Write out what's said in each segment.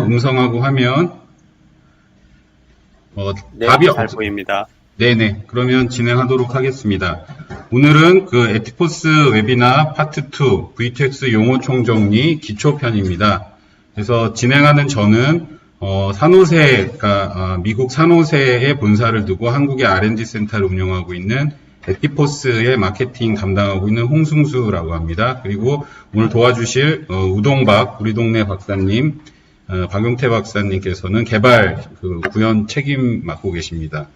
보이시나요? 음성하고 화면. 네, 답이 잘 보입니다. 네네. 그러면 진행하도록 하겠습니다. 오늘은 그 에티포스 웨비나 파트 2 V2X 용어 총정리 기초편입니다. 그래서 진행하는 저는 산호세가 미국 산호세에 본사를 두고 한국의 R&D 센터를 운영하고 있는 에티포스의 마케팅 담당하고 있는 홍승수라고 합니다. 그리고 오늘 도와주실 우동박 우리 동네 박사님, 박용태 박사님께서는 개발 구현 책임 맡고 계십니다.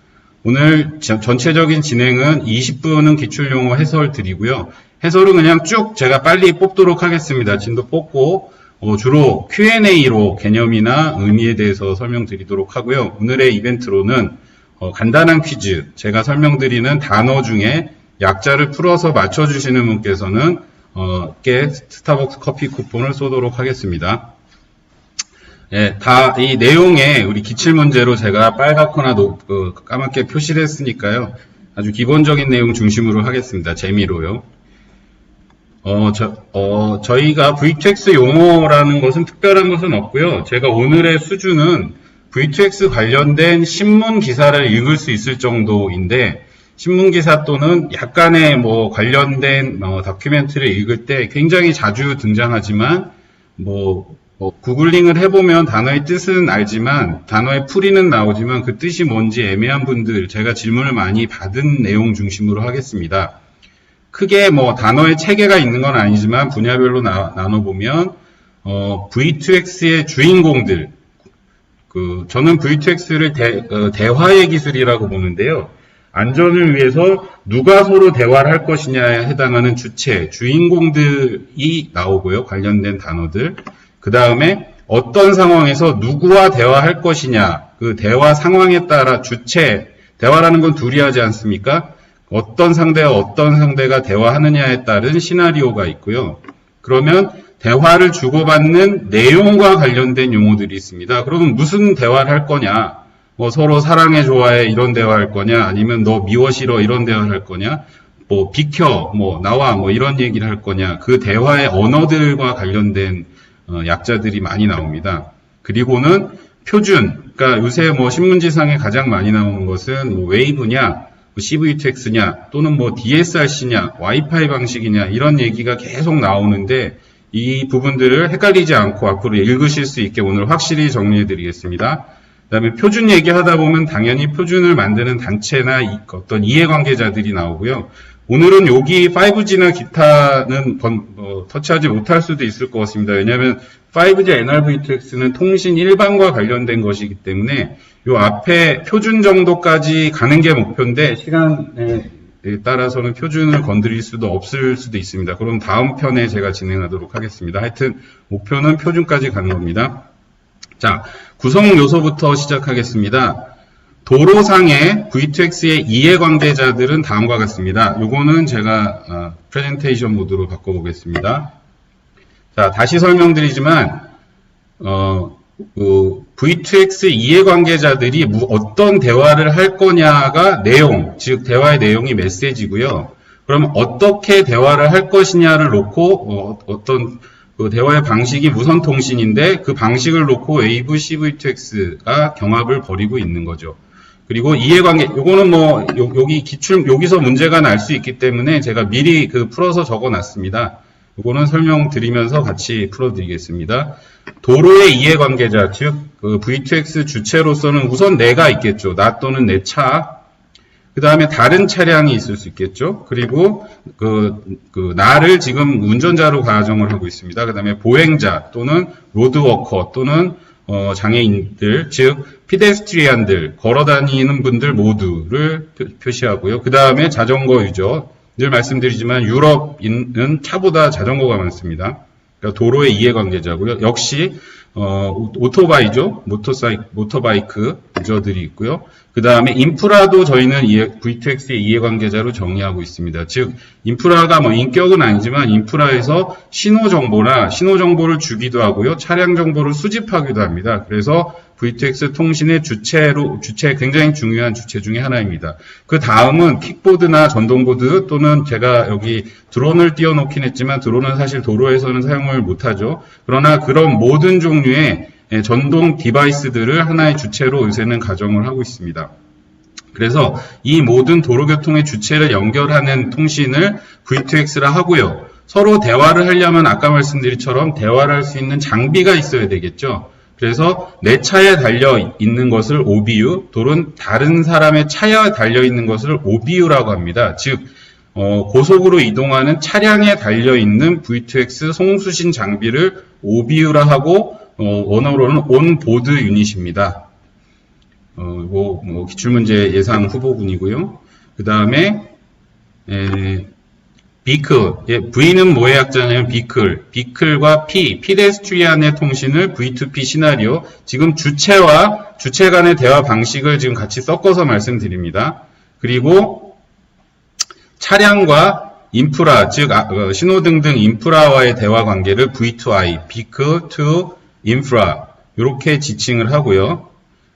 오늘 전체적인 진행은 20분은 기출용어 해설 드리고요. 해설은 그냥 쭉 제가 빨리 뽑도록 하겠습니다. 진도 뽑고 주로 Q&A로 개념이나 의미에 대해서 설명드리도록 하고요. 오늘의 이벤트로는 간단한 퀴즈, 제가 설명드리는 단어 중에 약자를 풀어서 맞춰주시는 분께서는 스타벅스 커피 쿠폰을 쏘도록 하겠습니다. 예, 이 내용에 우리 기출문제로 제가 빨갛거나 까맣게 표시를 했으니까요. 아주 기본적인 내용 중심으로 하겠습니다. 재미로요. 저희가 V2X 용어라는 것은 특별한 것은 없고요. 제가 오늘의 수준은 V2X 관련된 신문 기사를 읽을 수 있을 정도인데, 신문 기사 또는 약간의 관련된 다큐멘터리를 읽을 때 굉장히 자주 등장하지만, 구글링을 해보면 단어의 뜻은 알지만, 단어의 풀이는 나오지만 그 뜻이 뭔지 애매한 분들, 제가 질문을 많이 받은 내용 중심으로 하겠습니다. 크게 단어의 체계가 있는 건 아니지만 분야별로 나눠보면 V2X의 주인공들, 저는 V2X를 대화의 기술이라고 보는데요. 안전을 위해서 누가 서로 대화를 할 것이냐에 해당하는 주체, 주인공들이 나오고요. 관련된 단어들. 그 다음에 어떤 상황에서 누구와 대화할 것이냐, 그 대화 상황에 따라 주체, 대화라는 건 둘이 하지 않습니까? 어떤 상대와 어떤 상대가 대화하느냐에 따른 시나리오가 있고요. 그러면 대화를 주고받는 내용과 관련된 용어들이 있습니다. 그러면 무슨 대화를 할 거냐? 서로 사랑해 좋아해 이런 대화할 거냐? 아니면 너 미워 싫어 이런 대화를 할 거냐? 비켜, 나와 이런 얘기를 할 거냐? 그 대화의 언어들과 관련된 약자들이 많이 나옵니다. 그리고는 표준, 그러니까 요새 신문지상에 가장 많이 나오는 것은 웨이브냐, CV2X냐, 또는 DSRC냐, 와이파이 방식이냐, 이런 얘기가 계속 나오는데, 이 부분들을 헷갈리지 않고 앞으로 읽으실 수 있게 오늘 확실히 정리해 드리겠습니다. 그 다음에 표준 얘기하다 보면 당연히 표준을 만드는 단체나 어떤 이해관계자들이 나오고요. 오늘은 여기 5G나 기타는 터치하지 못할 수도 있을 것 같습니다. 왜냐하면 5G NR-V2X는 통신 일반과 관련된 것이기 때문에 요 앞에 표준 정도까지 가는 게 목표인데 시간에 따라서는 표준을 건드릴 수도 없을 수도 있습니다. 그럼 다음 편에 제가 진행하도록 하겠습니다. 하여튼 목표는 표준까지 가는 겁니다. 자, 구성 요소부터 시작하겠습니다. 도로상의 V2X의 이해관계자들은 다음과 같습니다. 요거는 제가 프레젠테이션 모드로 바꿔보겠습니다. 자, 다시 설명드리지만 V2X 이해관계자들이 어떤 대화를 할 거냐가 내용, 즉 대화의 내용이 메시지고요. 그러면 어떻게 대화를 할 것이냐를 놓고 어떤 대화의 방식이 무선통신인데 그 방식을 놓고 웨이브 CV2X가 경합을 벌이고 있는 거죠. 그리고 이해관계, 요거는 여기서 문제가 날 수 있기 때문에 제가 미리 풀어서 적어 놨습니다. 요거는 설명드리면서 같이 풀어드리겠습니다. 도로의 이해관계자, 즉, V2X 주체로서는 우선 내가 있겠죠. 나 또는 내 차. 그 다음에 다른 차량이 있을 수 있겠죠. 그리고, 나를 지금 운전자로 가정을 하고 있습니다. 그 다음에 보행자 또는 로드워커 또는 장애인들, 즉 피데스트리안들, 걸어다니는 분들 모두를 표시하고요. 그 다음에 자전거 유저, 늘 말씀드리지만 유럽은 차보다 자전거가 많습니다. 그러니까 도로의 이해관계자고요. 역시 오토바이죠. 모터바이크 유저들이 있고요. 그 다음에 인프라도 저희는 V2X의 이해관계자로 정의하고 있습니다. 즉 인프라가 인격은 아니지만 인프라에서 신호정보를 주기도 하고요. 차량 정보를 수집하기도 합니다. 그래서 V2X 통신의 주체 굉장히 중요한 주체 중에 하나입니다. 그 다음은 킥보드나 전동보드 또는 제가 여기 드론을 띄워놓긴 했지만 드론은 사실 도로에서는 사용을 못하죠. 그러나 그런 모든 종류의 전동 디바이스들을 하나의 주체로 요새는 가정을 하고 있습니다. 그래서 이 모든 도로교통의 주체를 연결하는 통신을 V2X라 하고요. 서로 대화를 하려면 아까 말씀드린 대화를 할 수 있는 장비가 있어야 되겠죠. 그래서 내 차에 달려 있는 것을 OBU, 또는 다른 사람의 차에 달려 있는 것을 OBU라고 합니다. 즉 고속으로 이동하는 차량에 달려 있는 V2X 송수신 장비를 OBU라 하고 원어로는 온보드 유닛입니다. 기출문제 예상 후보군이고요. 그 다음에 비클, V는 뭐의 약자냐면 비클과 피데스트리안의 통신을 V2P 시나리오, 지금 주체와 주체 간의 대화 방식을 지금 같이 섞어서 말씀드립니다. 그리고 차량과 인프라, 즉 신호등 등 인프라와의 대화 관계를 V2I, Vehicle to Infra 이렇게 지칭을 하고요.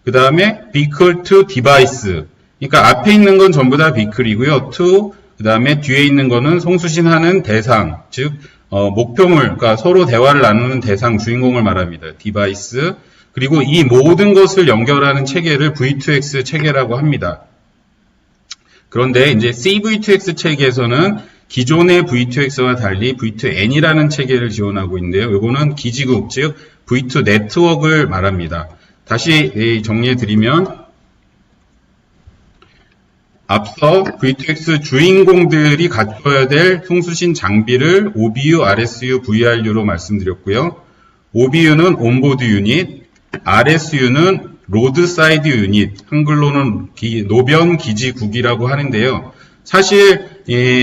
그 다음에 Vehicle to Device, 그러니까 앞에 있는 건 전부 다 Vehicle이고요. to, 그 다음에 뒤에 있는 거는 송수신하는 대상, 즉 목표물, 그러니까 서로 대화를 나누는 대상, 주인공을 말합니다. 디바이스. 그리고 이 모든 것을 연결하는 체계를 V2X 체계라고 합니다. 그런데 이제 CV2X 체계에서는 기존의 V2X와 달리 V2N이라는 체계를 지원하고 있는데요. 이거는 기지국, 즉 V2 네트워크를 말합니다. 다시 정리해 드리면 앞서 V2X 주인공들이 갖춰야 될 송수신 장비를 OBU, RSU, VRU로 말씀드렸고요. OBU는 온보드 유닛, RSU는 로드사이드 유닛, 한글로는 노변 기지국이라고 하는데요. 사실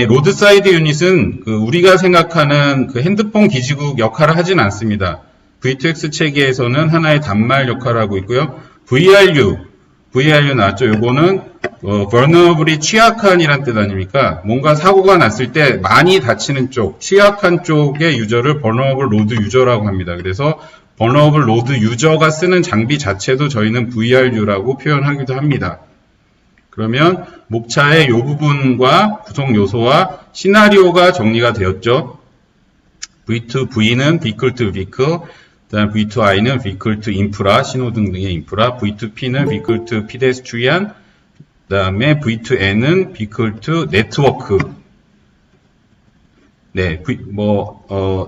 로드사이드 유닛은 우리가 생각하는 핸드폰 기지국 역할을 하진 않습니다. V2X 체계에서는 하나의 단말 역할을 하고 있고요. VRU 나왔죠. 요거는 vulnerable이 취약한이란 뜻 아닙니까? 뭔가 사고가 났을 때 많이 다치는 쪽, 취약한 쪽의 유저를 vulnerable load user라고 합니다. 그래서 vulnerable load user가 쓰는 장비 자체도 저희는 VRU라고 표현하기도 합니다. 그러면 목차의 요 부분과 구성 요소와 시나리오가 정리가 되었죠. V2V는 Vehicle to Vehicle, 그다음 V2I는 Vehicle to Infra, 신호등 등의 인프라, V2P는 Vehicle to Pedestrian, 그다음에 V2N은 Vehicle to Network. 네,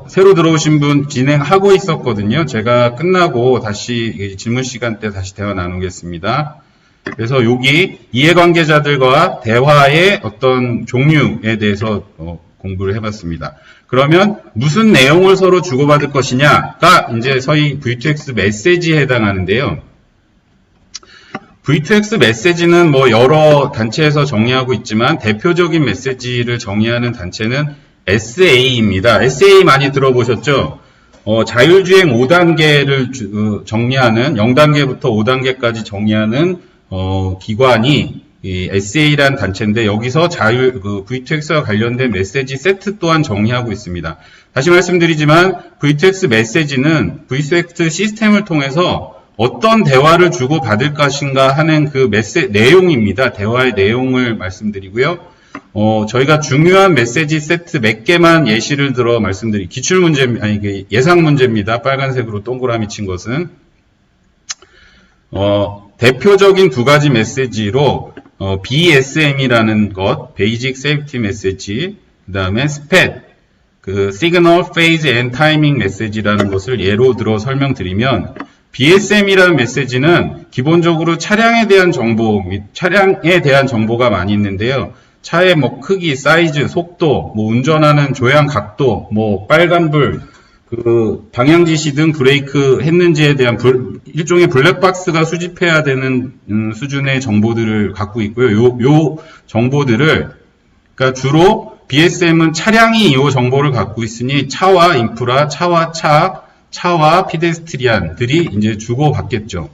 새로 들어오신 분 진행하고 있었거든요. 제가 끝나고 다시 질문 시간 때 다시 대화 나누겠습니다. 그래서 여기 이해관계자들과 대화의 어떤 종류에 대해서 공부를 해봤습니다. 그러면 무슨 내용을 서로 주고받을 것이냐가 이제 소위 V2X 메시지에 해당하는데요. V2X 메시지는 여러 단체에서 정의하고 있지만 대표적인 메시지를 정의하는 단체는 SA입니다. SA 많이 들어보셨죠? 자율주행 5단계를 정리하는 0단계부터 5단계까지 정의하는 기관이 이 SA라는 단체인데 여기서 V2X와 관련된 메시지 세트 또한 정의하고 있습니다. 다시 말씀드리지만 V2X 메시지는 V2X 시스템을 통해서 어떤 대화를 주고받을 것인가 하는 그 내용입니다. 대화의 내용을 말씀드리고요. 저희가 중요한 메시지 세트 몇 개만 예시를 들어 예상 문제입니다. 빨간색으로 동그라미 친 것은. 대표적인 두 가지 메시지로 BSM이라는 것, Basic Safety Message, 그 다음에 SPED, Signal Phase and Timing Message라는 것을 예로 들어 설명드리면 BSM이라는 메시지는 기본적으로 차량에 대한 정보 및 차량에 대한 정보가 많이 있는데요. 차의 크기, 사이즈, 속도, 운전하는 조향 각도, 빨간불, 방향 지시 등 브레이크 했는지에 대한 일종의 블랙박스가 수집해야 되는 수준의 정보들을 갖고 있고요. 요 정보들을, 그러니까 주로 BSM은 차량이 이 정보를 갖고 있으니 차와 인프라, 차와 피데스트리안들이 이제 주고받겠죠.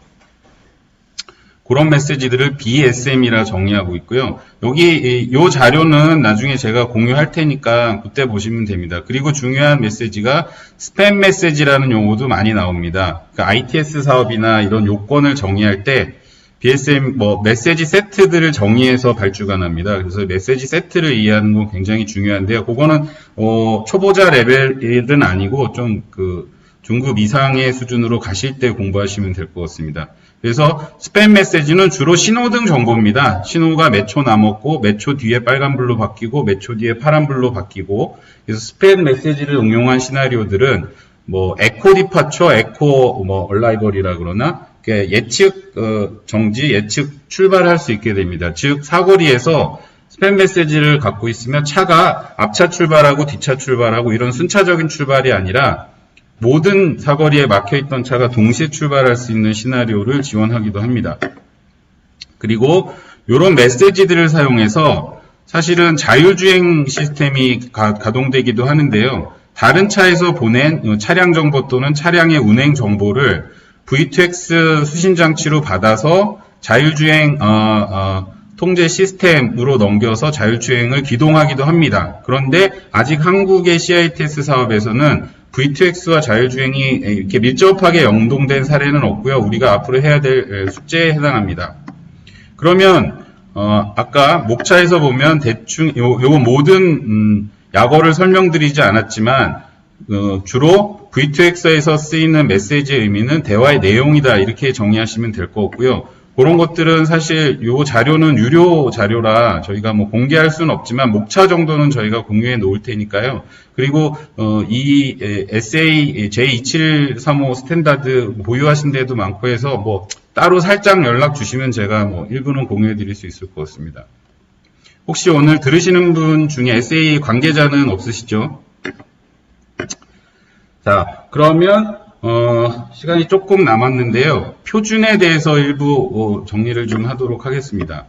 그런 메시지들을 BSM이라 정의하고 있고요. 여기 요 자료는 나중에 제가 공유할 테니까 그때 보시면 됩니다. 그리고 중요한 메시지가 스팸 메시지라는 용어도 많이 나옵니다. 그러니까 ITS 사업이나 이런 요건을 정의할 때 BSM 메시지 세트들을 정의해서 발주가 납니다. 그래서 메시지 세트를 이해하는 건 굉장히 중요한데요. 그거는 초보자 레벨은 아니고 좀 중급 이상의 수준으로 가실 때 공부하시면 될 것 같습니다. 그래서 스팸 메시지는 주로 신호등 정보입니다. 신호가 몇 초 남았고 몇 초 뒤에 빨간불로 바뀌고 몇 초 뒤에 파란불로 바뀌고, 그래서 스팸 메시지를 응용한 시나리오들은 뭐 에코 디파처, 에코 뭐 얼라이벌이라 그러나 예측 정지, 예측 출발할 수 있게 됩니다. 즉 사거리에서 스팸 메시지를 갖고 있으면 차가 앞차 출발하고 뒤차 출발하고 이런 순차적인 출발이 아니라 모든 사거리에 막혀있던 차가 동시에 출발할 수 있는 시나리오를 지원하기도 합니다. 그리고 이런 메시지들을 사용해서 사실은 자율주행 시스템이 가동되기도 하는데요. 다른 차에서 보낸 차량 정보 또는 차량의 운행 정보를 V2X 수신장치로 받아서 자율주행 통제 시스템으로 넘겨서 자율주행을 기동하기도 합니다. 그런데 아직 한국의 CITS 사업에서는 V2X와 자율주행이 이렇게 밀접하게 연동된 사례는 없고요. 우리가 앞으로 해야 될 숙제에 해당합니다. 그러면 아까 목차에서 보면 대충 요 모든 약어를 설명드리지 않았지만 주로 V2X에서 쓰이는 메시지의 의미는 대화의 내용이다, 이렇게 정의하시면 될 것 같고요. 그런 것들은 사실 요 자료는 유료 자료라 저희가 뭐 공개할 수는 없지만 목차 정도는 저희가 공유해 놓을 테니까요. 그리고 이 SA J2735 스탠다드 보유하신 데도 많고 해서 뭐 따로 살짝 연락 주시면 제가 뭐 일부는 공유해 드릴 수 있을 것 같습니다. 혹시 오늘 들으시는 분 중에 SA 관계자는 없으시죠? 자, 그러면 시간이 조금 남았는데요. 표준에 대해서 일부 정리를 좀 하도록 하겠습니다.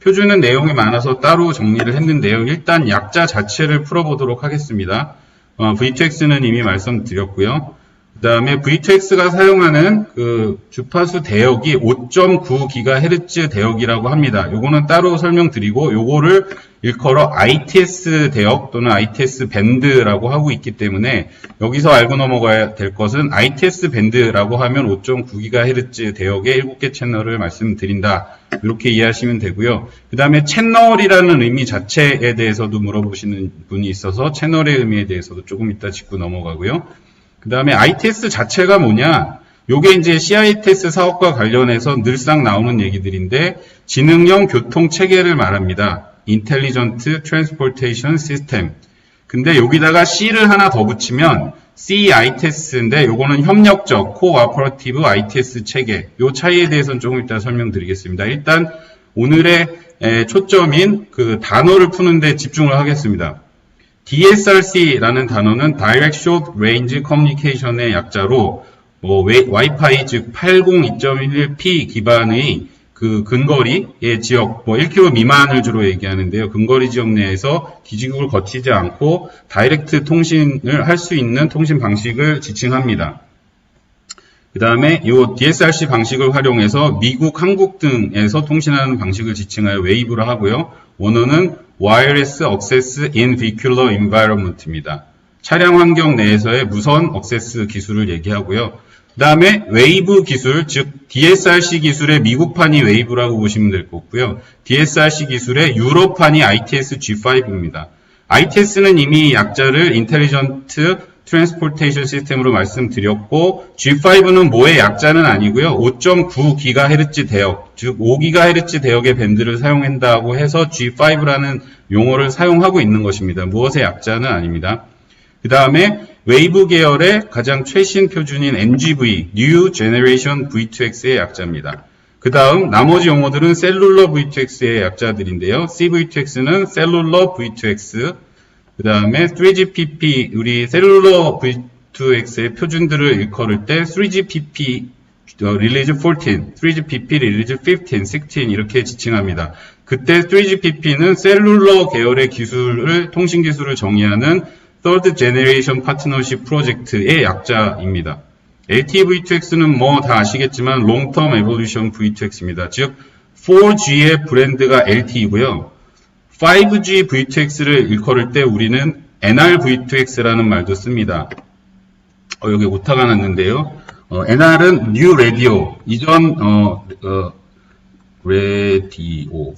표준은 내용이 많아서 따로 정리를 했는데요. 일단 약자 자체를 풀어보도록 하겠습니다. V2X는 이미 말씀드렸고요. 그 다음에 V2X가 사용하는 그 주파수 대역이 5.9GHz 대역이라고 합니다. 요거는 따로 설명드리고, 요거를 일컬어 ITS 대역 또는 ITS 밴드라고 하고 있기 때문에 여기서 알고 넘어가야 될 것은 ITS 밴드라고 하면 5.9GHz 대역의 7개 채널을 말씀드린다, 이렇게 이해하시면 되고요. 그 다음에 채널이라는 의미 자체에 대해서도 물어보시는 분이 있어서 채널의 의미에 대해서도 조금 이따 짚고 넘어가고요. 그 다음에 ITS 자체가 뭐냐? 요게 이제 CITS 사업과 관련해서 늘상 나오는 얘기들인데, 지능형 교통 체계를 말합니다. Intelligent Transportation System. 근데 여기다가 C를 하나 더 붙이면 CITS인데, 요거는 협력적 Cooperative ITS 체계. 요 차이에 대해서는 조금 이따 설명드리겠습니다. 일단 오늘의 초점인 그 단어를 푸는데 집중을 하겠습니다. DSRC라는 단어는 Direct Short Range Communication의 약자로 와이파이 즉 802.11p 기반의 그 근거리의 지역 1km 미만을 주로 얘기하는데요. 근거리 지역 내에서 기지국을 거치지 않고 다이렉트 통신을 할 수 있는 통신 방식을 지칭합니다. 그 다음에 이 DSRC 방식을 활용해서 미국, 한국 등에서 통신하는 방식을 지칭하여 웨이브를 하고요. 원어는 Wireless Access in Vehicular Environment입니다. 차량 환경 내에서의 무선 액세스 기술을 얘기하고요. 그 다음에 웨이브 기술, 즉 DSRC 기술의 미국판이 웨이브라고 보시면 될 것 같고요. DSRC 기술의 유럽판이 ITS G5입니다. ITS는 이미 약자를 Intelligent Transportation System으로 말씀드렸고, G5는 뭐의 약자는 아니고요. 5.9GHz 대역, 즉 5GHz 대역의 밴드를 사용한다고 해서 G5라는 용어를 사용하고 있는 것입니다. 무엇의 약자는 아닙니다. 그 다음에 웨이브 계열의 가장 최신 표준인 NGV, New Generation V2X의 약자입니다. 그 다음 나머지 용어들은 셀룰러 V2X의 약자들인데요. CV2X는 셀룰러 V2X, 그 다음에 3GPP, 우리 셀룰러 V2X의 표준들을 일컬을 때 3GPP 릴리즈 14, 3GPP 릴리즈 15, 16 이렇게 지칭합니다. 그때 3GPP는 셀룰러 계열의 기술을, 통신 기술을 정의하는 Third Generation Partnership Project의 약자입니다. LTE V2X는 뭐 다 아시겠지만 Long Term Evolution V2X입니다. 즉 4G의 브랜드가 LTE고요. 5G V2X를 일컬을 때 우리는 NR-V2X라는 말도 씁니다. 여기 오타가 났는데요. NR은 New Radio, 이전 라디오.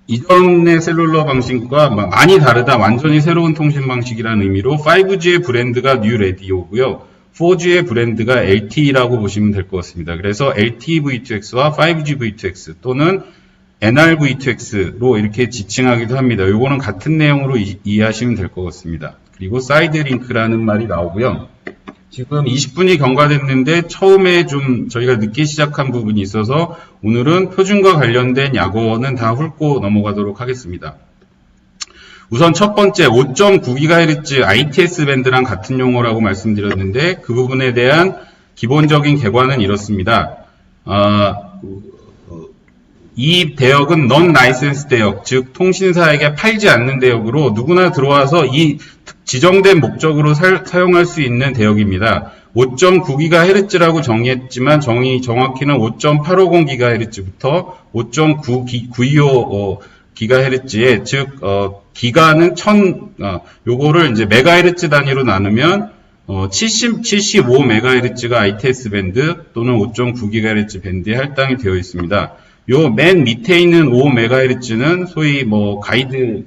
이전의 셀룰러 방식과 많이 다르다, 완전히 새로운 통신 방식이라는 의미로 5G의 브랜드가 New Radio고요. 4G의 브랜드가 LTE라고 보시면 될 것 같습니다. 그래서 LTE V2X와 5G V2X 또는 NR-V2X로 이렇게 지칭하기도 합니다. 요거는 같은 내용으로 이해하시면 될 것 같습니다. 그리고 사이드 링크라는 말이 나오고요. 지금 20분이 경과됐는데 처음에 좀 저희가 늦게 시작한 부분이 있어서 오늘은 표준과 관련된 약어는 다 훑고 넘어가도록 하겠습니다. 우선 첫 번째 5.9GHz ITS 밴드랑 같은 용어라고 말씀드렸는데 그 부분에 대한 기본적인 개관은 이렇습니다. 이 대역은 non-license 대역, 즉 통신사에게 팔지 않는 대역으로 누구나 들어와서 이 지정된 목적으로 사용할 수 있는 대역입니다. 5.9GHz라고 정의했지만 정확히는 5.850GHz부터 5.925GHz에 즉 기가는 요거를 이제 메가헤르츠 단위로 나누면 75MHz가 ITS 밴드 또는 5.9GHz 밴드에 할당이 되어 있습니다. 요 맨 밑에 있는 5MHz는 소위 뭐 가이드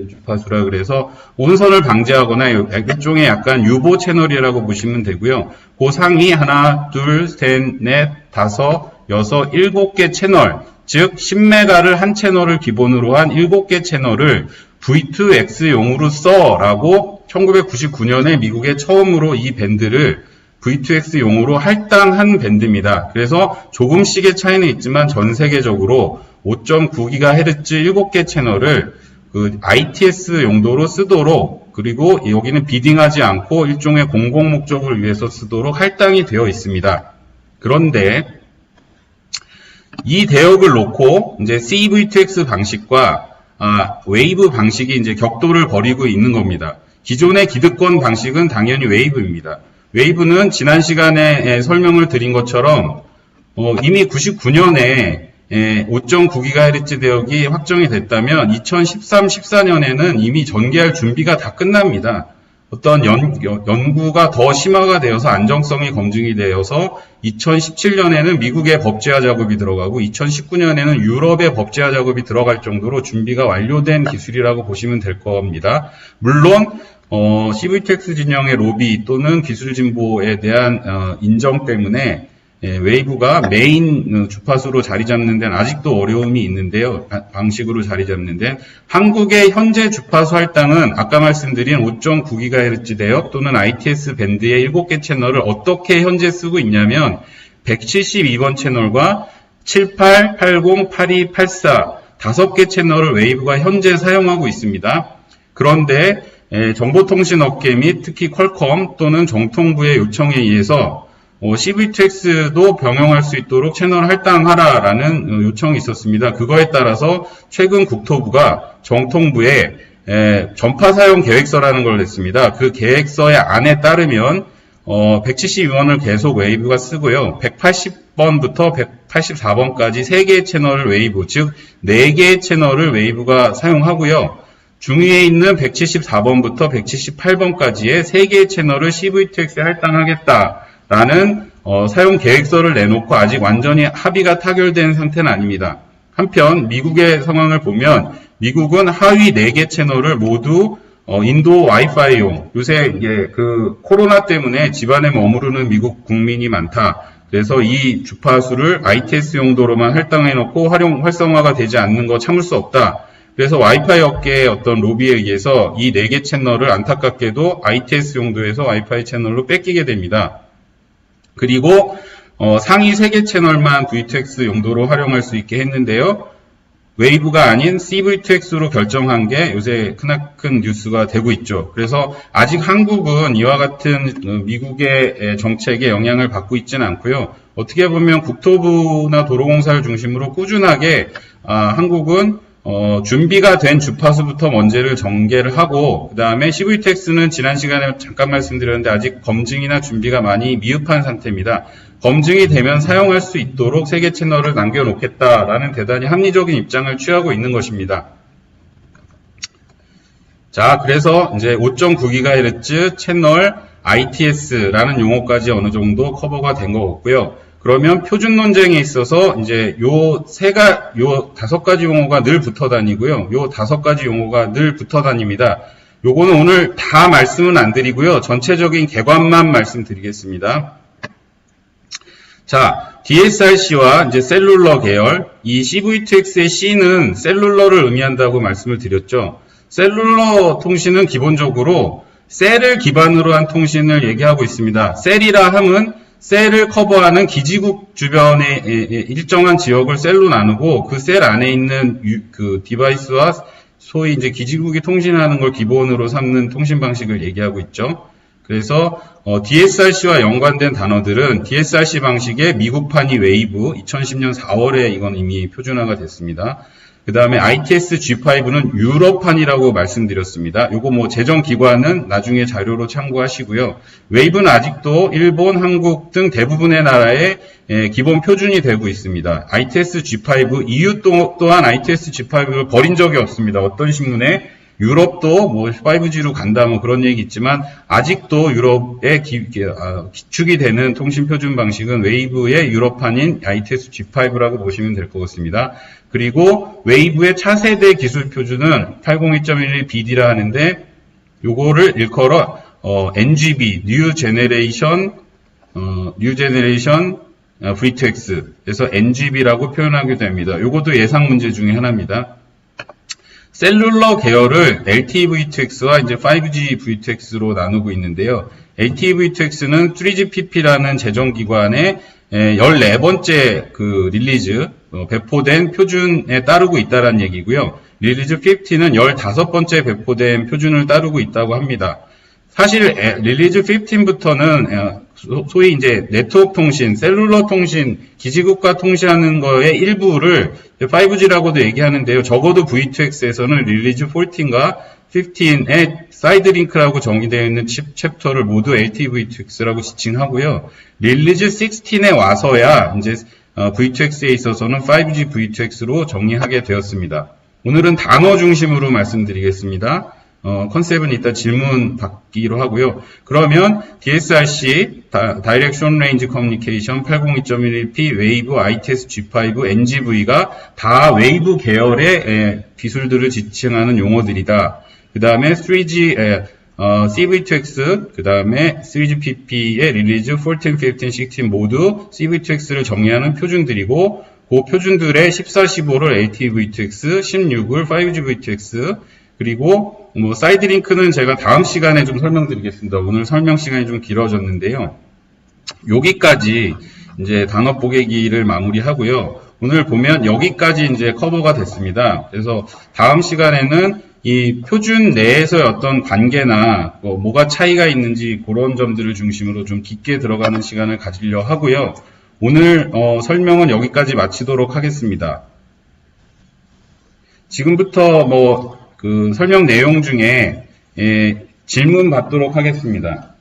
주파수라 그래서 온선을 방지하거나 일종의 약간 유보 채널이라고 보시면 되고요. 그 상위 하나, 둘, 셋, 넷, 다섯, 여섯, 7개 채널, 즉 10메가를 한 채널을 기본으로 한 7개 채널을 V2X용으로 써라고 1999년에 미국에 처음으로 이 밴드를 V2X용으로 할당한 밴드입니다. 그래서 조금씩의 차이는 있지만 전 세계적으로 5.9GHz 7개 채널을 그 ITS 용도로 쓰도록 그리고 여기는 비딩하지 않고 일종의 공공 목적을 위해서 쓰도록 할당이 되어 있습니다. 그런데 이 대역을 놓고 이제 CV2X 방식과 웨이브 방식이 이제 격돌을 벌이고 있는 겁니다. 기존의 기득권 방식은 당연히 웨이브입니다. 웨이브는 지난 시간에 설명을 드린 것처럼 이미 99년에 5.9GHz 대역이 확정이 됐다면 2013, 14년에는 이미 전개할 준비가 다 끝납니다. 어떤 연구가 더 심화가 되어서 안정성이 검증이 되어서 2017년에는 미국의 법제화 작업이 들어가고 2019년에는 유럽의 법제화 작업이 들어갈 정도로 준비가 완료된 기술이라고 보시면 될 겁니다. 물론 CV2X 진영의 로비 또는 기술 진보에 대한 인정 때문에 웨이브가 메인 주파수로 자리 잡는 데는 아직도 어려움이 있는데요. 방식으로 자리 잡는 데는 한국의 현재 주파수 할당은 아까 말씀드린 5.9GHz 대역 또는 ITS 밴드의 7개 채널을 어떻게 현재 쓰고 있냐면 172번 채널과 78, 80, 82, 84 5개 채널을 웨이브가 현재 사용하고 있습니다. 그런데 정보통신업계 및 특히 퀄컴 또는 정통부의 요청에 의해서 CV2X도 병용할 수 있도록 채널 할당하라라는 요청이 있었습니다. 그거에 따라서 최근 국토부가 정통부에 전파 사용 계획서라는 걸 냈습니다. 그 계획서의 안에 따르면 172번을 계속 웨이브가 쓰고요. 180번부터 184번까지 3개의 채널을 웨이브, 즉 4개의 채널을 웨이브가 사용하고요. 중위에 있는 174번부터 178번까지의 3개의 채널을 CV2X에 할당하겠다라는 사용 계획서를 내놓고 아직 완전히 합의가 타결된 상태는 아닙니다. 한편 미국의 상황을 보면 미국은 하위 4개 채널을 모두 인도 와이파이용, 요새 그 코로나 때문에 집안에 머무르는 미국 국민이 많다. 그래서 이 주파수를 ITS 용도로만 할당해놓고 활성화가 되지 않는 거 참을 수 없다. 그래서 와이파이 업계의 어떤 로비에 의해서 이 4개 채널을 안타깝게도 ITS 용도에서 와이파이 채널로 뺏기게 됩니다. 그리고 상위 3개 채널만 V2X 용도로 활용할 수 있게 했는데요. 웨이브가 아닌 CV2X로 결정한 게 요새 크나큰 뉴스가 되고 있죠. 그래서 아직 한국은 이와 같은 미국의 정책에 영향을 받고 있지는 않고요. 어떻게 보면 국토부나 도로공사를 중심으로 꾸준하게 한국은 준비가 된 주파수부터 먼저를 전개를 하고 그 다음에 CV2X는 지난 시간에 잠깐 말씀드렸는데 아직 검증이나 준비가 많이 미흡한 상태입니다. 검증이 되면 사용할 수 있도록 3개 채널을 남겨놓겠다라는 대단히 합리적인 입장을 취하고 있는 것입니다. 자, 그래서 이제 5.9GHz 채널 ITS라는 용어까지 어느 정도 커버가 된 것 같고요. 그러면 표준 논쟁에 있어서 이제 요 5가지 용어가 늘 붙어 다니고요. 요 5가지 용어가 늘 붙어 다닙니다. 요거는 오늘 다 말씀은 안 드리고요. 전체적인 개관만 말씀드리겠습니다. 자, DSRC와 이제 셀룰러 계열, 이 CV2X의 C는 셀룰러를 의미한다고 말씀을 드렸죠. 셀룰러 통신은 기본적으로 셀을 기반으로 한 통신을 얘기하고 있습니다. 셀이라 함은 셀을 커버하는 기지국 주변의 일정한 지역을 셀로 나누고 그 셀 안에 있는 그 디바이스와 소위 이제 기지국이 통신하는 걸 기본으로 삼는 통신 방식을 얘기하고 있죠. 그래서 DSRC와 연관된 단어들은 DSRC 방식의 미국판이 웨이브 2010년 4월에 이건 이미 표준화가 됐습니다. 그 다음에 ITS G5는 유럽판이라고 말씀드렸습니다. 요거 뭐 재정기관은 나중에 자료로 참고하시고요. 웨이브는 아직도 일본, 한국 등 대부분의 나라의 기본 표준이 되고 있습니다. ITS G5, EU 또한 ITS G5를 버린 적이 없습니다. 어떤 신문에 유럽도 뭐 5G로 간다 뭐 그런 얘기 있지만 아직도 유럽의 기축이 되는 통신 표준 방식은 웨이브의 유럽판인 ITS G5라고 보시면 될 것 같습니다. 그리고 웨이브의 차세대 기술 표준은 802.11bd라 하는데 요거를 일컬어 NGB New Generation V2X에서 NGB라고 표현하게 됩니다. 요것도 예상 문제 중에 하나입니다. 셀룰러 계열을 LTE V2X와 이제 5G V2X로 나누고 있는데요. LTE V2X는 3GPP라는 재정기관의 14번째 그 릴리즈, 배포된 표준에 따르고 있다는 얘기고요. 릴리즈 50는 15번째 배포된 표준을 따르고 있다고 합니다. 사실 릴리즈 15부터는 소위 이제 네트워크 통신, 셀룰러 통신, 기지국과 통신하는 거의 일부를 5G라고도 얘기하는데요. 적어도 V2X에서는 릴리즈 14과 15의 사이드 링크라고 정의되어 있는 챕터를 모두 LTE V2X라고 지칭하고요. 릴리즈 16에 와서야 이제 V2X에 있어서는 5G V2X로 정의하게 되었습니다. 오늘은 단어 중심으로 말씀드리겠습니다. 컨셉은 이따 질문 받기로 하고요. 그러면 DSRC, Direction Range Communication 802.11p, 웨이브, ITS G5, NGV가 다 웨이브 계열의 기술들을 지칭하는 용어들이다. 그 다음에 3G, CV2X, 그 다음에 3GPP의 릴리즈 14, 15, 16 모두 CV2X를 정의하는 표준들이고 그 표준들의 14, 15를 LTE V2X, 16을 5G V2X, 그리고 뭐 사이드 링크는 제가 다음 시간에 좀 설명드리겠습니다. 오늘 설명 시간이 좀 길어졌는데요. 여기까지 이제 단어 뽀개기를 마무리하고요. 오늘 보면 여기까지 이제 커버가 됐습니다. 그래서 다음 시간에는 이 표준 내에서의 어떤 관계나 뭐가 차이가 있는지 그런 점들을 중심으로 좀 깊게 들어가는 시간을 가지려 하고요. 오늘 설명은 여기까지 마치도록 하겠습니다. 지금부터 그 설명 내용 중에 질문 받도록 하겠습니다.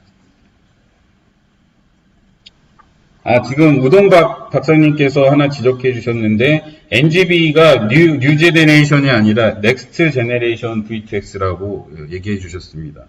지금 우동박 박사님께서 하나 지적해 주셨는데 NGB가 뉴 제네레이션이 아니라 넥스트 제네레이션 V2X라고 얘기해 주셨습니다.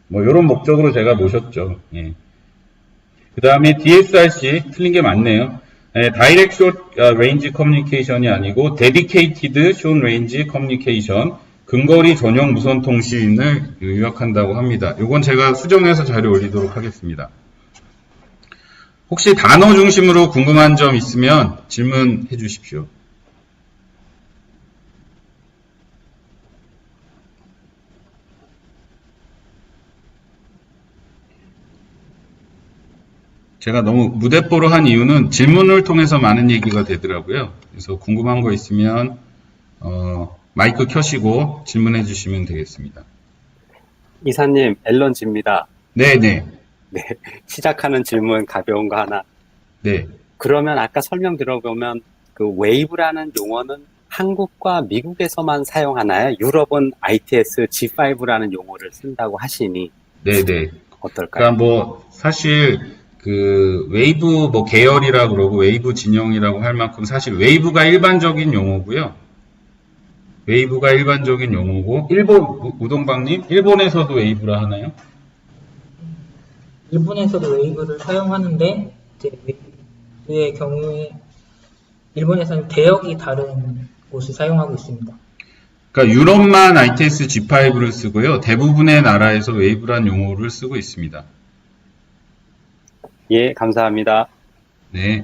뭐 이런 목적으로 제가 모셨죠. 그 다음에 DSRC 틀린 게 맞네요. Direct Short Range Communication이 아니고 Dedicated Short Range Communication, 근거리 전용 무선 통신을 요약한다고 합니다. 이건 제가 수정해서 자료 올리도록 하겠습니다. 혹시 단어 중심으로 궁금한 점 있으면 질문해 주십시오. 제가 너무 무대뽀로 한 이유는 질문을 통해서 많은 얘기가 되더라고요. 그래서 궁금한 거 있으면 마이크 켜시고 질문해 주시면 되겠습니다. 이사님, 앨런지입니다. 네네. 네, 시작하는 질문 가벼운 거 하나. 네. 그러면 아까 설명 들어보면 그 웨이브라는 용어는 한국과 미국에서만 사용하나요? 유럽은 ITS G5라는 용어를 쓴다고 하시니. 네네. 어떨까요? 그러니까 사실 그 웨이브 계열이라 그러고 웨이브 진영이라고 할 만큼 사실 웨이브가 일반적인 용어고요. 웨이브가 일반적인 용어고 우동방님 일본에서도 웨이브라 하나요? 일본에서도 웨이브를 사용하는데 이제 웨이브의 경우에 일본에서는 대역이 다른 곳을 사용하고 있습니다. 그러니까 유럽만 ITS G5를 쓰고요. 대부분의 나라에서 웨이브란 용어를 쓰고 있습니다. 예, 감사합니다. 네.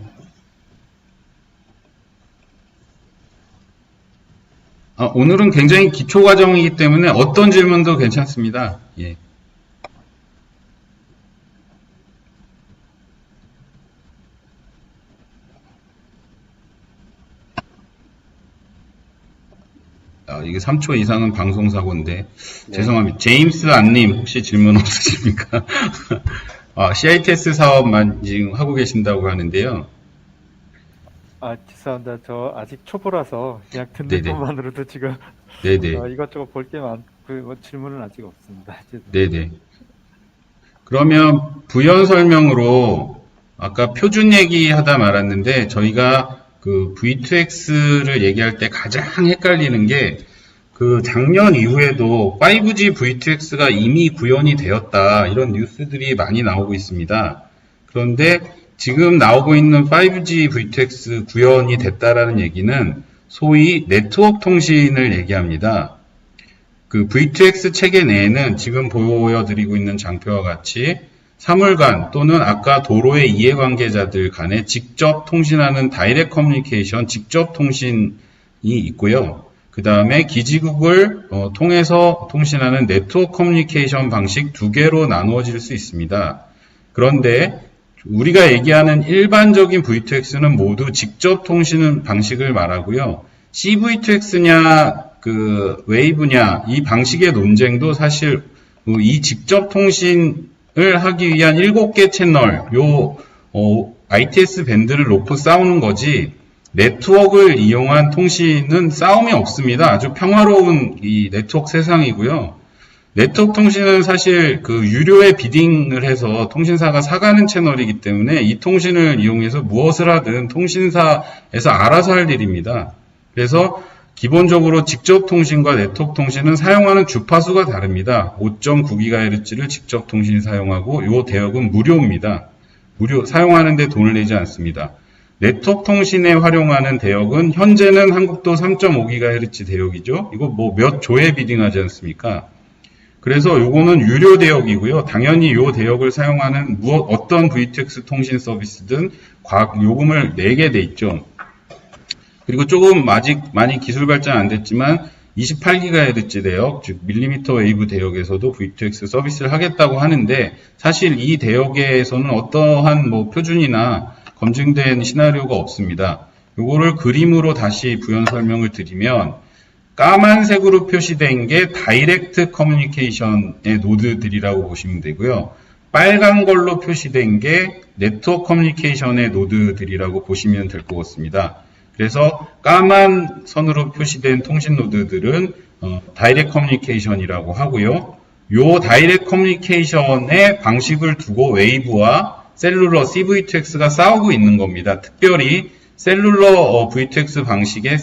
오늘은 굉장히 기초 과정이기 때문에 어떤 질문도 괜찮습니다. 예. 이게 3초 이상은 방송사고인데, 네. 죄송합니다. 제임스 안님, 혹시 질문 없으십니까? CITS 사업만 지금 하고 계신다고 하는데요. 죄송합니다. 저 아직 초보라서 그냥 듣는 네네. 것만으로도 지금 네네. 이것저것 볼 게 많고 뭐 질문은 아직 없습니다. 네네. 그러면 부연 설명으로 아까 표준 얘기하다 말았는데 저희가 그 V2X를 얘기할 때 가장 헷갈리는 게 그 작년 이후에도 5G V2X가 이미 구현이 되었다 이런 뉴스들이 많이 나오고 있습니다. 그런데 지금 나오고 있는 5G V2X 구현이 됐다라는 얘기는 소위 네트워크 통신을 얘기합니다. 그 V2X 체계 내에는 지금 보여드리고 있는 장표와 같이 사물간 또는 아까 도로의 이해관계자들 간에 직접 통신하는 다이렉트 커뮤니케이션, 직접 통신이 있고요. 그 다음에 기지국을 통해서 통신하는 네트워크 커뮤니케이션 방식 두 개로 나누어질 수 있습니다. 그런데 우리가 얘기하는 일반적인 V2X는 모두 직접 통신 방식을 말하고요. CV2X냐, 그 웨이브냐 이 방식의 논쟁도 사실 이 직접 통신을 하기 위한 7개 채널 ITS 밴드를 놓고 싸우는 거지 네트워크를 이용한 통신은 싸움이 없습니다. 아주 평화로운 이 네트워크 세상이고요. 네트워크 통신은 사실 그 유료에 비딩을 해서 통신사가 사가는 채널이기 때문에 이 통신을 이용해서 무엇을 하든 통신사에서 알아서 할 일입니다. 그래서 기본적으로 직접 통신과 네트워크 통신은 사용하는 주파수가 다릅니다. 5.9GHz를 직접 통신 사용하고 이 대역은 무료입니다. 사용하는데 돈을 내지 않습니다. 네트워크 통신에 활용하는 대역은 현재는 한국도 3.5GHz 대역이죠. 이거 뭐 몇 조에 비딩하지 않습니까? 그래서 요거는 유료 대역이고요. 당연히 요 대역을 사용하는 어떤 V2X 통신 서비스든 요금을 내게 돼 있죠. 그리고 조금 아직 많이 기술 발전 안 됐지만 28GHz 대역, 즉 밀리미터 웨이브 대역에서도 V2X 서비스를 하겠다고 하는데 사실 이 대역에서는 어떠한 뭐 표준이나 검증된 시나리오가 없습니다. 요거를 그림으로 다시 부연 설명을 드리면 까만색으로 표시된 게 다이렉트 커뮤니케이션의 노드들이라고 보시면 되고요. 빨간 걸로 표시된 게 네트워크 커뮤니케이션의 노드들이라고 보시면 될 것 같습니다. 그래서 까만 선으로 표시된 통신 노드들은 다이렉트 커뮤니케이션이라고 하고요. 요 다이렉트 커뮤니케이션의 방식을 두고 웨이브와 셀룰러 CV2X가 싸우고 있는 겁니다. 특별히 셀룰러 V2X 방식의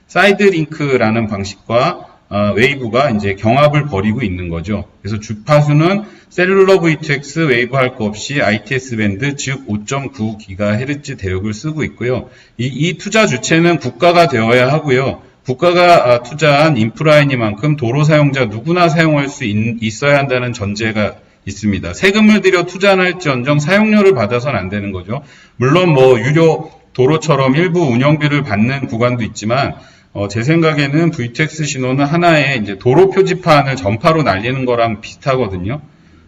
사이드링크라는 방식과 웨이브가 이제 경합을 벌이고 있는 거죠. 그래서 주파수는 셀룰러 V2X 웨이브 할 거 없이 ITS 밴드 즉 5.9GHz 대역을 쓰고 있고요. 이 투자 주체는 국가가 되어야 하고요. 국가가 투자한 인프라이니만큼 도로 사용자 누구나 사용할 수 있어야 한다는 전제가 있습니다. 세금을 들여 투자는 할지언정 사용료를 받아서는 안 되는 거죠. 물론 뭐 유료 도로처럼 일부 운영비를 받는 구간도 있지만 제 생각에는 V2X 신호는 하나의 이제 도로 표지판을 전파로 날리는 거랑 비슷하거든요.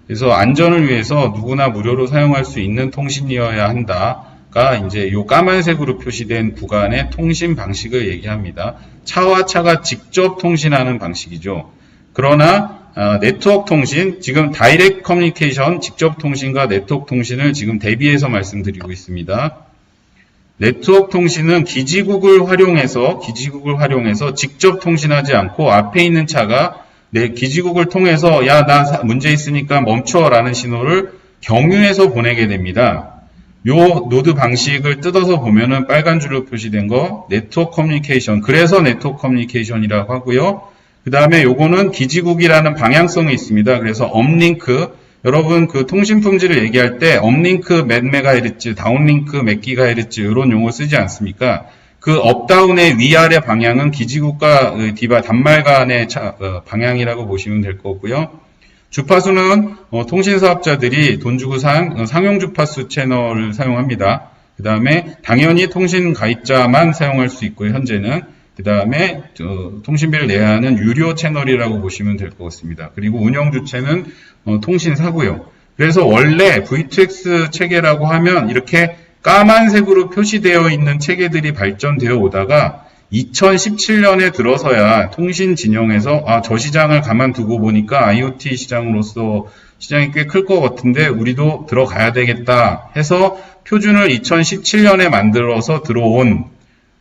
그래서 안전을 위해서 누구나 무료로 사용할 수 있는 통신이어야 한다가 이제 요 까만색으로 표시된 구간의 통신 방식을 얘기합니다. 차와 차가 직접 통신하는 방식이죠. 그러나 네트워크 통신, 지금 다이렉트 커뮤니케이션, 직접 통신과 네트워크 통신을 지금 대비해서 말씀드리고 있습니다. 네트워크 통신은 기지국을 활용해서 직접 통신하지 않고 앞에 있는 차가 내 기지국을 통해서 야, 나 문제 있으니까 멈춰라는 신호를 경유해서 보내게 됩니다. 요 노드 방식을 뜯어서 보면은 빨간 줄로 표시된 거 네트워크 커뮤니케이션, 그래서 네트워크 커뮤니케이션이라고 하고요. 그 다음에 요거는 기지국이라는 방향성이 있습니다. 그래서 업링크, 여러분 그 통신 품질을 얘기할 때 업링크 몇 메가헤르츠, 다운링크 몇 기가헤르츠 이런 용어 쓰지 않습니까? 그 업다운의 위아래 방향은 기지국과 디바 단말 간의 방향이라고 보시면 될 거고요. 주파수는 통신사업자들이 돈 주고 상용 주파수 채널을 사용합니다. 그 다음에 당연히 통신 가입자만 사용할 수 있고요. 현재는 그 다음에 통신비를 내야 하는 유료 채널이라고 보시면 될 것 같습니다. 그리고 운영 주체는 통신사고요. 그래서 원래 V2X 체계라고 하면 이렇게 까만색으로 표시되어 있는 체계들이 발전되어 오다가 2017년에 들어서야 통신 진영에서 저 시장을 가만두고 보니까 IoT 시장으로서 시장이 꽤 클 것 같은데 우리도 들어가야 되겠다 해서 표준을 2017년에 만들어서 들어온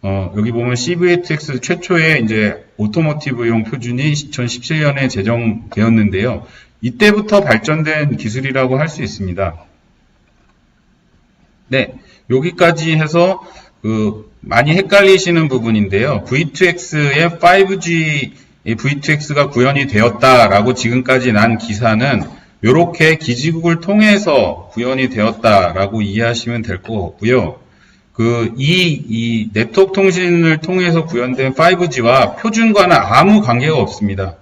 여기 보면 CV2X 최초의 이제 오토모티브용 표준이 2017년에 제정되었는데요. 이때부터 발전된 기술이라고 할 수 있습니다. 네, 여기까지 해서 많이 헷갈리시는 부분인데요. V2X의 5G V2X가 구현이 되었다라고 지금까지 난 기사는 이렇게 기지국을 통해서 구현이 되었다라고 이해하시면 될 것 같고요. 이 네트워크 통신을 통해서 구현된 5G와 표준과는 아무 관계가 없습니다.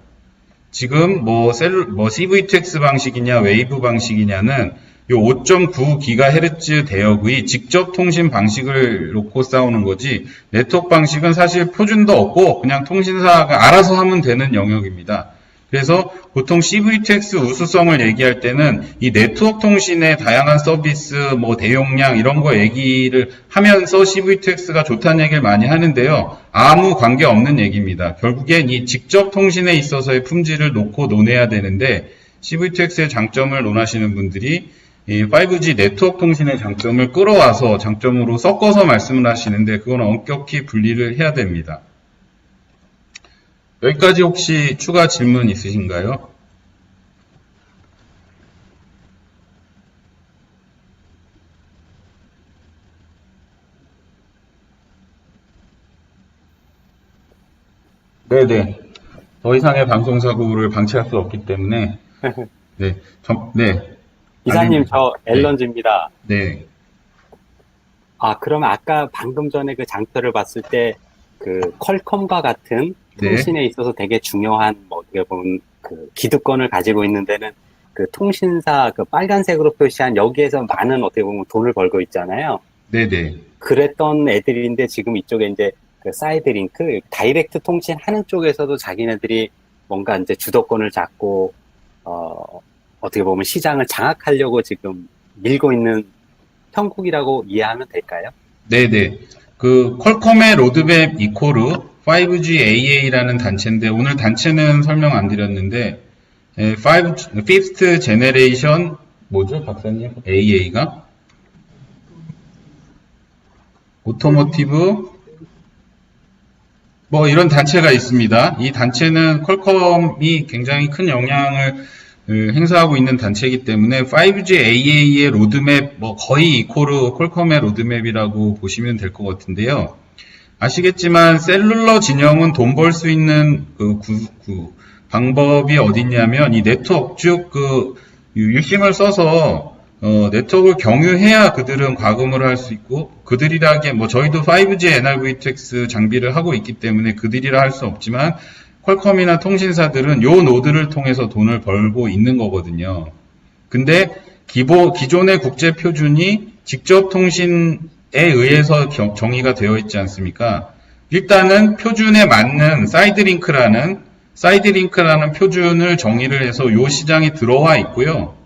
지금 CV2X 방식이냐 웨이브 방식이냐는 요 5.9GHz 대역의 직접 통신 방식을 놓고 싸우는 거지 네트워크 방식은 사실 표준도 없고 그냥 통신사가 알아서 하면 되는 영역입니다. 그래서 보통 CV2X 우수성을 얘기할 때는 이 네트워크 통신의 다양한 서비스, 대용량 이런 거 얘기를 하면서 CV2X가 좋다는 얘기를 많이 하는데요. 아무 관계 없는 얘기입니다. 결국엔 이 직접 통신에 있어서의 품질을 놓고 논해야 되는데 CV2X의 장점을 논하시는 분들이 이 5G 네트워크 통신의 장점을 끌어와서 장점으로 섞어서 말씀을 하시는데 그건 엄격히 분리를 해야 됩니다. 여기까지 혹시 추가 질문 있으신가요? 네네. 더 이상의 방송사고를 방치할 수 없기 때문에. 네. 이사님, 저 앨런즈입니다. 네. 그러면 아까 방금 전에 그 장표를 봤을 때, 퀄컴과 같은 통신에 있어서 되게 중요한, 어떻게 보면, 기득권을 가지고 있는 데는 통신사 빨간색으로 표시한 여기에서 많은 어떻게 보면 돈을 벌고 있잖아요. 네네. 그랬던 애들인데 지금 이쪽에 이제 사이드링크, 다이렉트 통신 하는 쪽에서도 자기네들이 뭔가 이제 주도권을 잡고, 어떻게 보면 시장을 장악하려고 지금 밀고 있는 형국이라고 이해하면 될까요? 네네. 퀄컴의 로드맵 이코르 5G AA라는 단체인데 오늘 단체는 설명 안 드렸는데 5th 제너레이션 뭐죠 박사님? AA가? 오토모티브 이런 단체가 있습니다. 이 단체는 퀄컴이 굉장히 큰 영향을 행사하고 있는 단체이기 때문에 5G AA의 로드맵 거의 이코르 퀄컴의 로드맵이라고 보시면 될 것 같은데요. 아시겠지만 셀룰러 진영은 돈 벌 수 있는 방법이 어딨냐면 이 네트워크 즉 유심을 써서 네트워크를 경유해야 그들은 과금을 할 수 있고 그들이라기에 저희도 5G NR-V2X 장비를 하고 있기 때문에 그들이라 할 수 없지만 퀄컴이나 통신사들은 요 노드를 통해서 돈을 벌고 있는 거거든요. 근데 기존의 국제 표준이 직접 통신에 의해서 정의가 되어 있지 않습니까? 일단은 표준에 맞는 사이드링크라는 표준을 정의를 해서 요 시장에 들어와 있고요.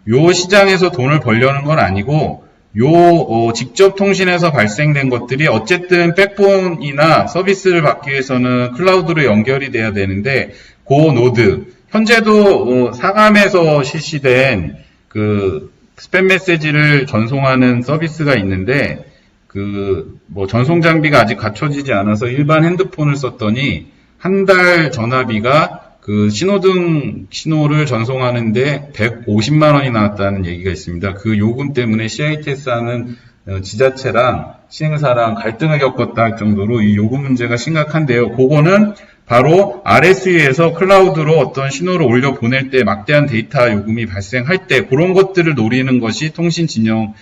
요 시장에서 돈을 벌려는 건 아니고 직접 통신에서 발생된 것들이 어쨌든 백본이나 서비스를 받기 위해서는 클라우드로 연결이 돼야 되는데 그 노드 현재도 상암에서 실시된 스팸 메시지를 전송하는 서비스가 있는데 전송 장비가 아직 갖춰지지 않아서 일반 핸드폰을 썼더니 한 달 전화비가 신호등 신호를 전송하는데 150만 원이 나왔다는 얘기가 있습니다. 그 요금 때문에 CITS 하는 지자체랑 시행사랑 갈등을 겪었다 할 정도로 이 요금 문제가 심각한데요. 그거는 바로 RSU에서 클라우드로 어떤 신호를 올려 보낼 때 막대한 데이터 요금이 발생할 때 그런 것들을 노리는 것이 통신 진영의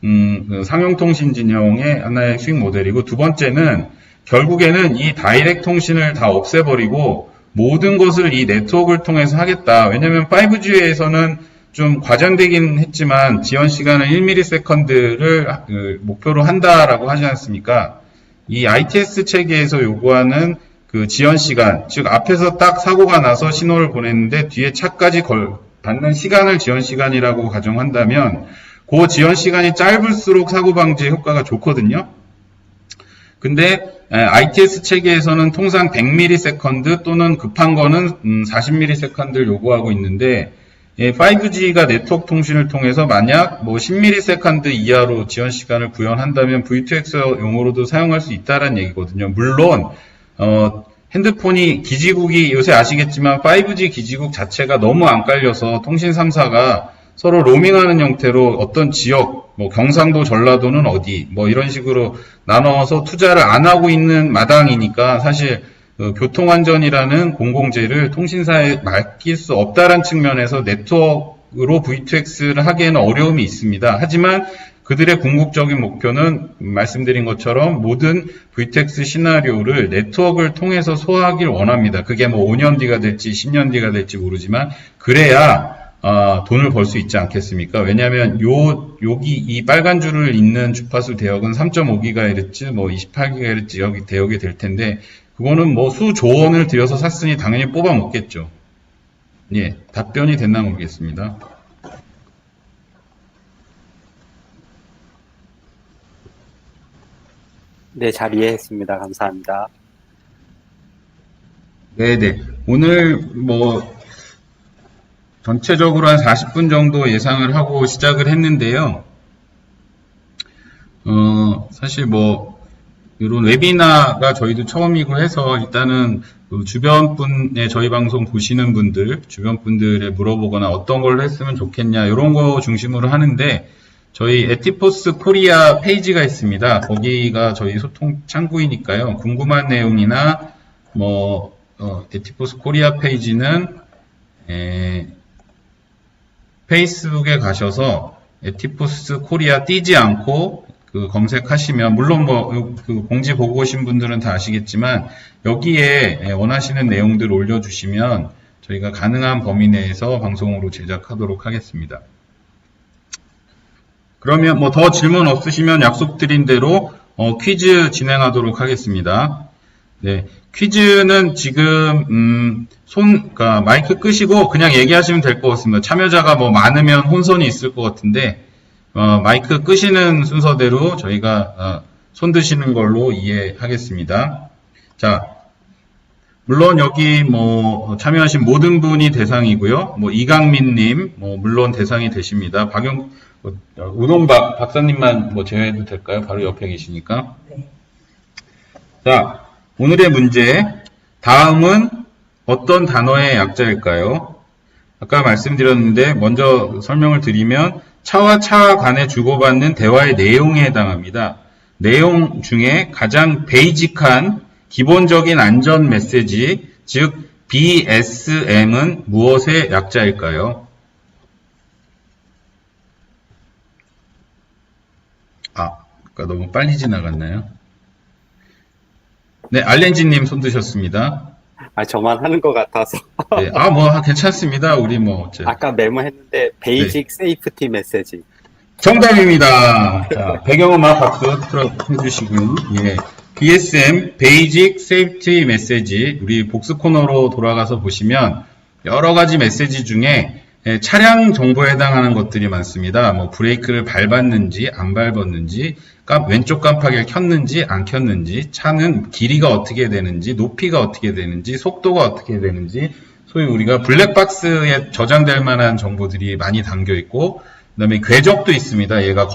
그 상용통신 진영의 하나의 수익 모델이고, 두 번째는 결국에는 이 다이렉트 통신을 다 없애버리고 모든 것을 이 네트워크를 통해서 하겠다. 왜냐면 5G에서는 좀 과장되긴 했지만 지연 시간은 1ms를 목표로 한다라고 하지 않습니까? 이 ITS 체계에서 요구하는 그 지연 시간, 즉 앞에서 딱 사고가 나서 신호를 보냈는데 뒤에 차까지 받는 시간을 지연 시간이라고 가정한다면 그 지연 시간이 짧을수록 사고 방지 효과가 좋거든요. 근데 ITS 체계에서는 통상 100ms 또는 급한 거는 40ms를 요구하고 있는데 5G가 네트워크 통신을 통해서 만약 뭐 10ms 이하로 지연 시간을 구현한다면 V2X 용으로도 사용할 수 있다는 얘기거든요. 물론 핸드폰이 기지국이 요새 아시겠지만 5G 기지국 자체가 너무 안 깔려서 통신 3사가 서로 로밍하는 형태로 어떤 지역, 뭐 경상도, 전라도는 어디, 뭐 이런 식으로 나눠서 투자를 안 하고 있는 마당이니까 사실 교통안전이라는 공공재를 통신사에 맡길 수 없다는 측면에서 네트워크로 V2X를 하기에는 어려움이 있습니다. 하지만 그들의 궁극적인 목표는 말씀드린 것처럼 모든 V2X 시나리오를 네트워크를 통해서 소화하길 원합니다. 그게 뭐 5년 뒤가 될지 10년 뒤가 될지 모르지만 그래야 돈을 벌 수 있지 않겠습니까? 왜냐하면 여기 이 빨간 줄을 잇는 주파수 대역은 3.5GHz, 뭐 28GHz 대역이 될 텐데 그거는 뭐 수조 원을 들여서 샀으니 당연히 뽑아 먹겠죠. 예, 답변이 됐나 모르겠습니다. 네, 잘 이해했습니다. 감사합니다. 네네. 오늘 뭐 전체적으로 한 40분 정도 예상을 하고 시작을 했는데요. 사실 뭐 이런 웨비나가 저희도 처음이고 해서 일단은 그 주변 분의 저희 방송 보시는 분들, 주변 분들에 물어보거나 어떤 걸로 했으면 좋겠냐 이런 거 중심으로 하는데 저희 에티포스 코리아 페이지가 있습니다. 거기가 저희 소통 창구이니까요. 궁금한 내용이나 뭐 에티포스 코리아 페이지는 페이스북에 가셔서 에티포스 코리아 띄지 않고 그 검색하시면 물론 뭐 그 공지 보고 오신 분들은 다 아시겠지만 여기에 원하시는 내용들 올려주시면 저희가 가능한 범위 내에서 방송으로 제작하도록 하겠습니다. 그러면 뭐 더 질문 없으시면 약속드린 대로 퀴즈 진행하도록 하겠습니다. 네, 퀴즈는 지금 그러니까 마이크 끄시고 그냥 얘기하시면 될 것 같습니다. 참여자가 뭐 많으면 혼선이 있을 것 같은데 마이크 끄시는 순서대로 저희가 손 드시는 걸로 이해하겠습니다. 자, 물론 여기 뭐 참여하신 모든 분이 대상이고요. 뭐 이강민님 물론 대상이 되십니다. 우동박 박사님만 뭐 제외해도 될까요? 바로 옆에 계시니까. 네. 자, 오늘의 문제. 다음은 어떤 단어의 약자일까요? 아까 말씀드렸는데 먼저 설명을 드리면 차와 차 간에 주고받는 대화의 내용에 해당합니다. 내용 중에 가장 베이직한 기본적인 안전 메시지, 즉 BSM은 무엇의 약자일까요? 아까 너무 빨리 지나갔나요? 네, 알렌지님 손 드셨습니다. 저만 하는 것 같아서. 네, 뭐 괜찮습니다. 우리 뭐 아까 메모했는데 베이직 세이프티 메시지. 정답입니다. 자, 배경음악 박수 해주시고요. 예. BSM, Basic Safety Message, 우리 복수 코너로 돌아가서 보시면 여러 가지 메시지 중에 차량 정보에 해당하는 것들이 많습니다. 뭐 브레이크를 밟았는지 안 밟았는지, 왼쪽 깜빡이를 켰는지 안 켰는지, 차는 길이가 어떻게 되는지, 높이가 어떻게 되는지, 속도가 어떻게 되는지, 소위 우리가 블랙박스에 저장될 만한 정보들이 많이 담겨 있고, 그다음에 궤적도 있습니다. 얘가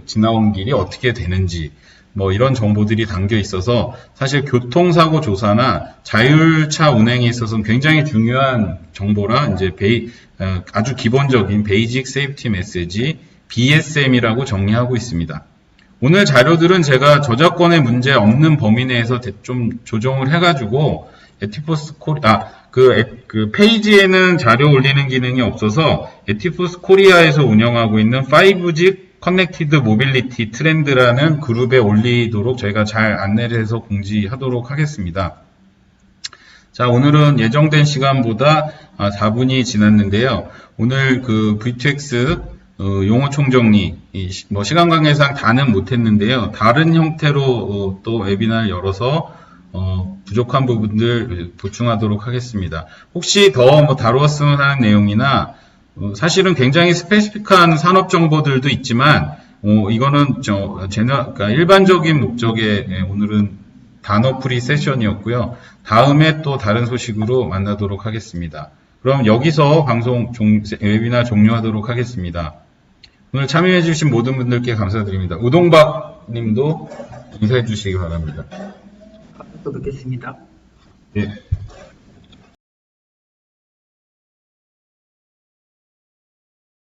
지나온 길이 어떻게 되는지, 뭐 이런 정보들이 담겨 있어서 사실 교통사고 조사나 자율차 운행에 있어서는 굉장히 중요한 정보라 이제 아주 기본적인 베이직 세이프티 메시지 BSM이라고 정리하고 있습니다. 오늘 자료들은 제가 저작권의 문제 없는 범위 내에서 좀 조정을 해가지고 에티포스 그 페이지에는 자료 올리는 기능이 없어서 에티포스 코리아에서 운영하고 있는 5G 커넥티드 모빌리티 트렌드라는 그룹에 올리도록 저희가 잘 안내를 해서 공지하도록 하겠습니다. 자, 오늘은 예정된 시간보다 4분이 지났는데요. 오늘 그 V2X 용어 총정리, 뭐 시간 관계상 다는 못했는데요. 다른 형태로 또 웨비나를 열어서 부족한 부분들 보충하도록 하겠습니다. 혹시 더 뭐 다루었으면 하는 내용이나 사실은 굉장히 스페시픽한 산업 정보들도 있지만 이거는 그러니까 일반적인 목적의 오늘은 단어풀이 세션이었고요. 다음에 또 다른 소식으로 만나도록 하겠습니다. 그럼 여기서 방송 웨비나 종료하도록 하겠습니다. 오늘 참여해주신 모든 분들께 감사드립니다. 우동박 님도 인사해 주시기 바랍니다. 또 뵙겠습니다. 예.